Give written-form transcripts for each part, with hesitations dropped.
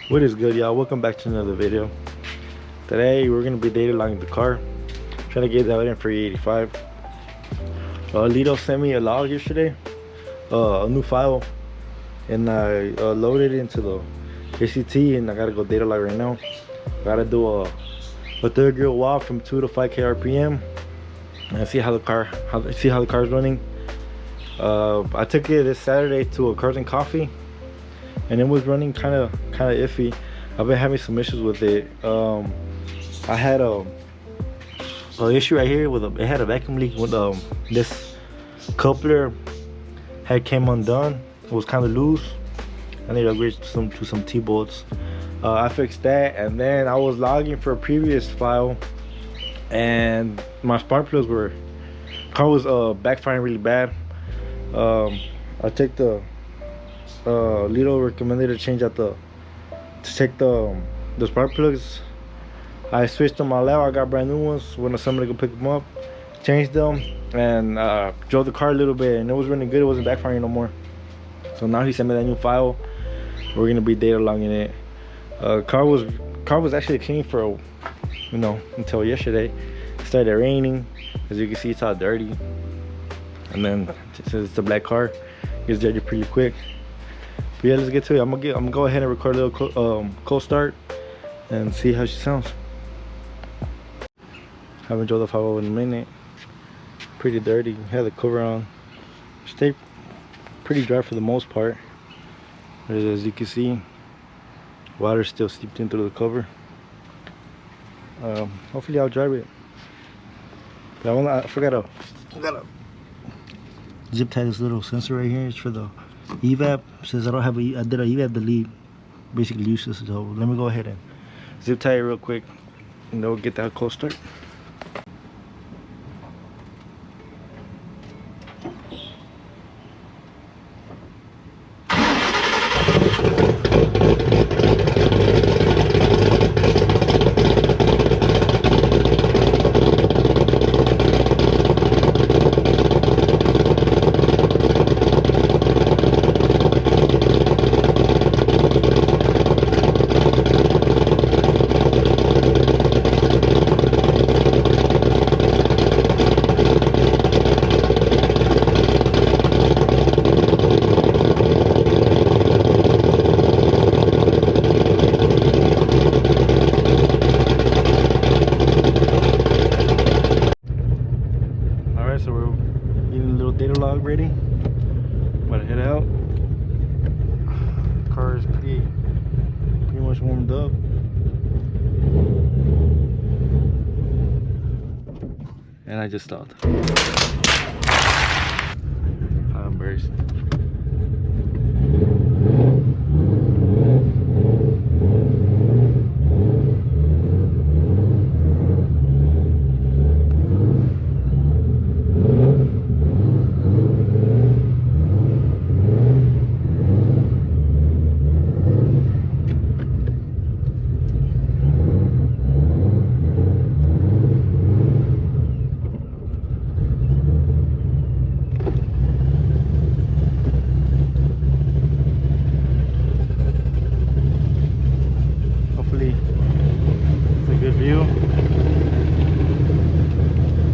What is good, y'all? Welcome back to another video. Today we're gonna be data logging the car, trying to get that in for E85. Lito sent me a log yesterday, a new file, and I loaded it into the ACT, and I gotta go data log right now. Gotta do a third gear walk from 2 to 5k RPM and see how the car's running. I took it this Saturday to a Cars and Coffee, and it was running kind of iffy. I've been having some issues with it. I had a issue right here with it had a vacuum leak with this coupler had came undone. It was kind of loose. I need to upgrade to some T-bolts. I fixed that, and then I was logging for a previous file, and my spark plugs car was backfiring really bad. I checked the Lito recommended to change out the spark plugs. I switched them all out. I got brand new ones when somebody could pick them up, changed them, and drove the car a little bit, and it was running good. It wasn't backfiring no more. So now he sent me that new file. We're gonna be data logging it. Car was actually clean for until yesterday. It started raining. As you can see, it's all dirty, and then since it's a black car, it gets dirty pretty quick. But yeah, let's get to it. I'm gonna go ahead and record a little cold start and see how she sounds. Haven't drove the 5 in a minute. Pretty dirty. Had the cover on. Stayed pretty dry for the most part. As you can see, water still seeped in through the cover. Hopefully I'll drive it. But I forgot to zip tie this little sensor right here. It's for the evap. Since I don't have I did a evap delete, basically useless. So let me go ahead and zip tie it real quick, and then we'll get that cold start. So we're getting a little data log ready. About to head out. The car is pretty much warmed up. And I just stopped. How embarrassing. It's a good view.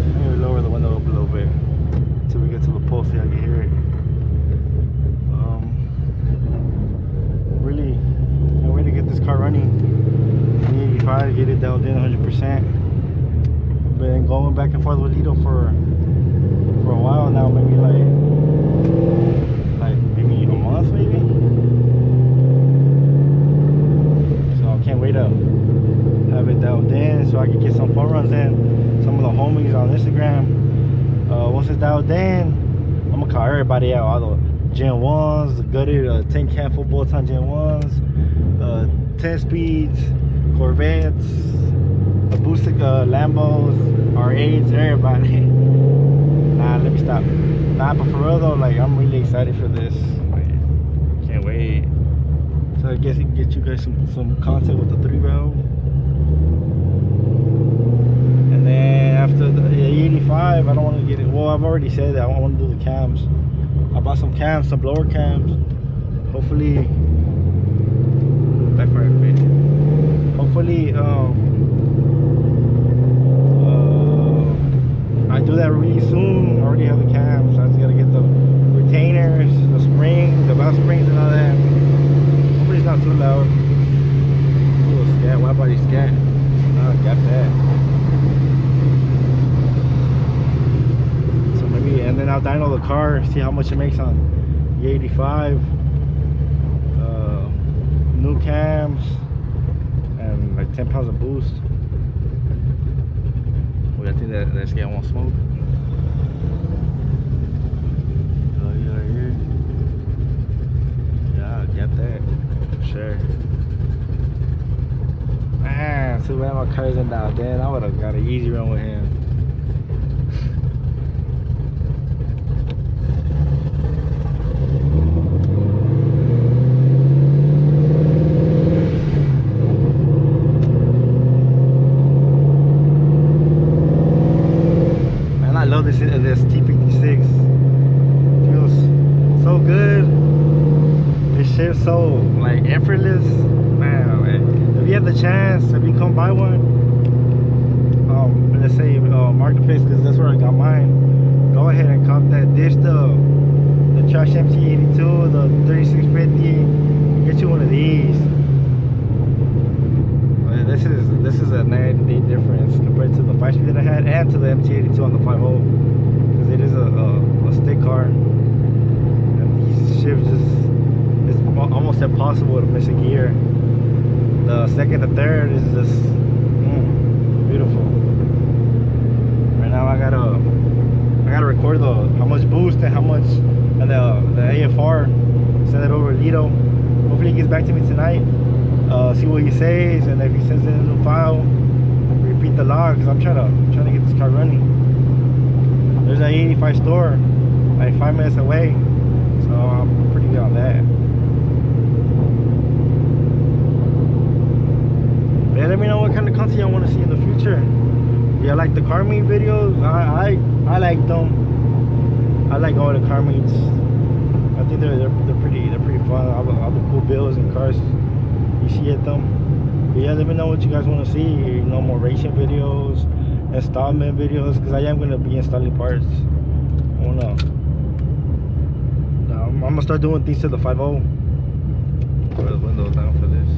Let me lower the window up a little bit until we get to the pole so I can hear it. Really can't wait to get this car running. E85, get it dialed in 100%. Been going back and forth with Lito for a while now, maybe like maybe a month, maybe. Can't wait to have it dialed in so I can get some fun runs in. Some of the homies on Instagram. Once it's dialed in, I'm gonna call everybody out. All the Gen 1s, the gutted 10 can full bolt on Gen 1s, 10 speeds, Corvettes, boosted Lambos, R8s, everybody. Nah, let me stop. Nah, but for real though, like I'm really excited for this. Can't wait. So I guess it can get you guys some content with the 3-valve. And then after the E85, I don't want to get it. Well, I've already said that I want to do the cams. I bought some cams, some blower cams. Hopefully, backfire. hopefully I do that really soon. I already have the cams, so I just gotta get the retainers, the springs, the valve springs and all that. Hopefully it's not too loud. Ooh, scat, wide body scat. Oh, got that. So maybe, and then I'll dyno the car, see how much it makes on E85. New cams and like 10 pounds of boost. I think that scat won't smoke. Oh, yeah, right here. Yeah, I got that for sure. Man, too bad my car isn't dialed in. I would have got an easy run with him. This T56 feels so good. This shit's so like effortless, man. If you have the chance, if you come buy one, let's say marketplace, because that's where I got mine, go ahead and cop that. Dish the trash MT82, the 3650. Get you one of these. This is a night and day difference compared to the 5-speed that I had and to the MT82 on the 5.0. It is a stick car, and these shifts it's almost impossible to miss a gear. The second and third is just beautiful. Right now I gotta record how much boost and how much, and the AFR, send it over to Lido. Hopefully he gets back to me tonight, see what he says, and if he sends in a new file, repeat the logs. I'm trying to get this car running. There's an E85 store like 5 minutes away, so I'm pretty good on that. Yeah, let me know what kind of content y'all want to see in the future. Yeah, like the car meet videos. I like them. I like all the car meets. I think they're pretty fun. All the cool builds and cars you see at them. But yeah, let me know what you guys want to see. You know, more racing videos, installment videos, because I am going to be installing parts. I'm gonna start doing things to the 5.0. Put the windows down for this.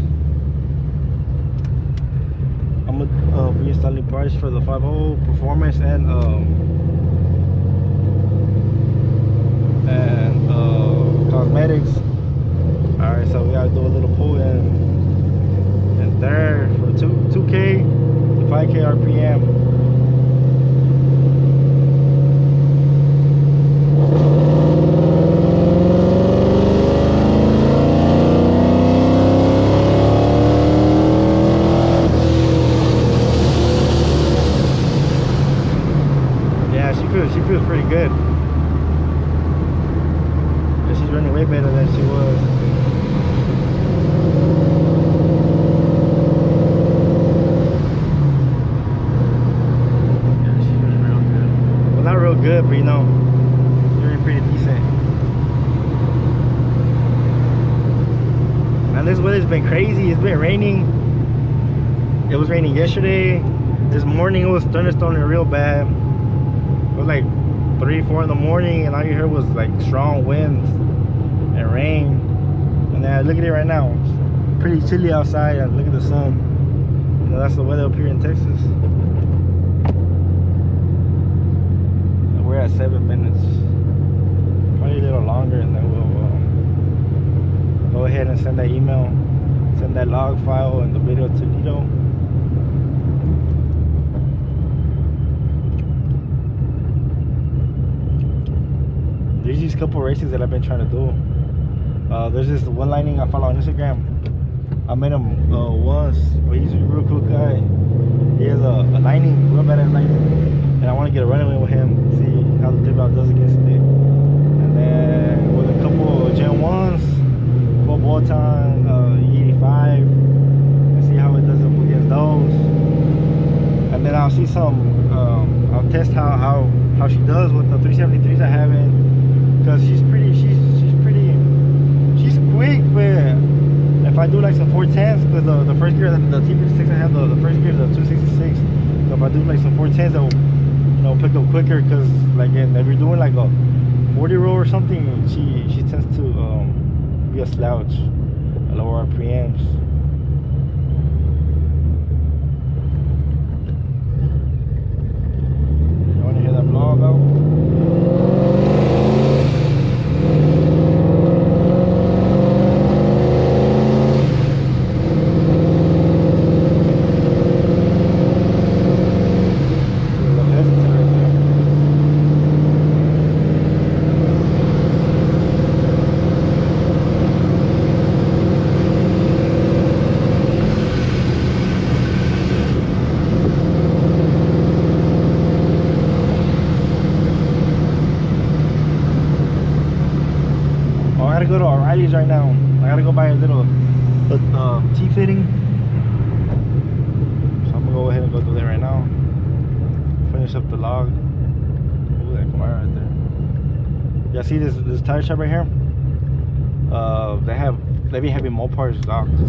I'm gonna be installing parts for the 5.0 performance and cosmetics. All right, so we gotta do a little pull in third for 2K to 5K RPM. She feels pretty good. But she's running way better than she was. Yeah, she's running real good. Well, not real good, but you know, she's running pretty decent. Man, this weather's been crazy. It's been raining. It was raining yesterday. This morning it was thunderstorming real bad. It was like 3-4 in the morning, and all you heard was like strong winds and rain. And then look at it right now. It's pretty chilly outside, and look at the sun. You know, that's the weather up here in Texas. And we're at 7 minutes. Probably a little longer, and then we'll go ahead and send that email, send that log file and the video to Lido. There's these couple races that I've been trying to do. There's this one lining I follow on Instagram. I met him once, but he's a real cool guy. He has a lining, real badass lining, and I want to get a running with him, see how the dip-out does against it. And then with a couple of Gen 1s, full bolt-on E85, and see how it does up against those. And then I'll see I'll test how she does with the 373s I have in. Because she's quick, but if I I do like some 410s, because the first gear, the T56 I have, the first gear is a 266. So if I do like some 410s, that will, you know, pick up quicker. Because like if you're doing like a 40 roll or something, she tends to be a slouch at lower RPMs. You want to hear that vlog out? I gotta go to O'Reilly's right now. I gotta go buy a little T-fitting. So I'm gonna go ahead and go do that right now. Finish up the log. Ooh, that come right there. Yeah, see this tire shop right here? They be having Mopars,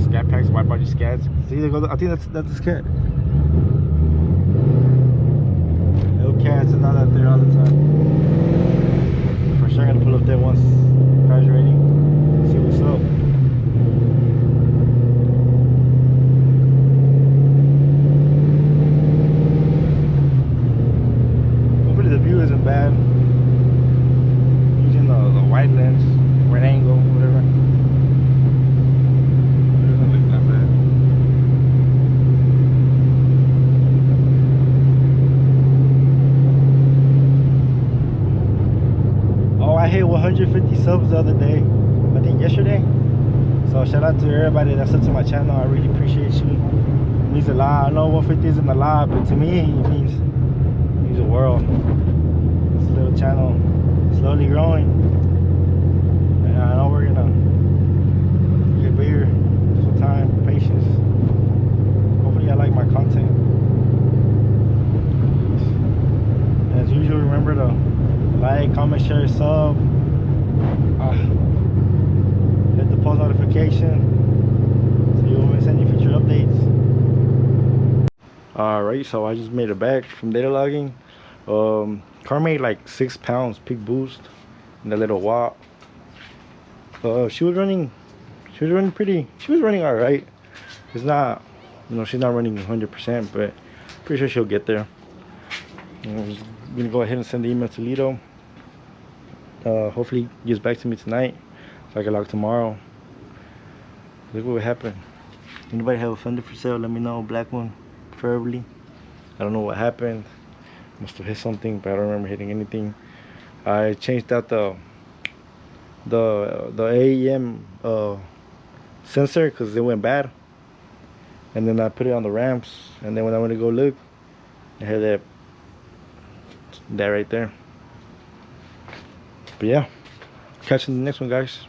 scat packs, wide body scats. See, they go. I think that's the scat. Little cats, and not out there all the time. For sure, gonna pull up there once car's ready. See what's up. Hopefully the view isn't bad. Using the wide lens, wide angle, whatever. It doesn't look that bad. Oh, I hit 150 subs the other day. I think yesterday. So shout out to everybody that's up to my channel. I really appreciate you. It means a lot. I know 150 isn't a lot, but to me it means the world. This little channel slowly growing, and I know we're gonna get bigger. Just with time, patience. Hopefully I like my content. As usual, remember to like, comment, share, sub. Hit the post notification so you won't miss any future updates. Alright, so I just made it back from data logging. Car made like 6 pounds peak boost in the little watt. She was running alright. It's not, you know, she's not running 100%, but pretty sure she'll get there. I'm gonna go ahead and send the email to Lido. Hopefully he gets back to me tonight so I can log tomorrow. Look what would happen. Anybody have a fender for sale? Let me know. Black one, preferably. I don't know what happened. Must have hit something, but I don't remember hitting anything. I changed out the AEM sensor because it went bad, and then I put it on the ramps, and then when I went to go look, I had that right there. But yeah, catch you in the next one, guys.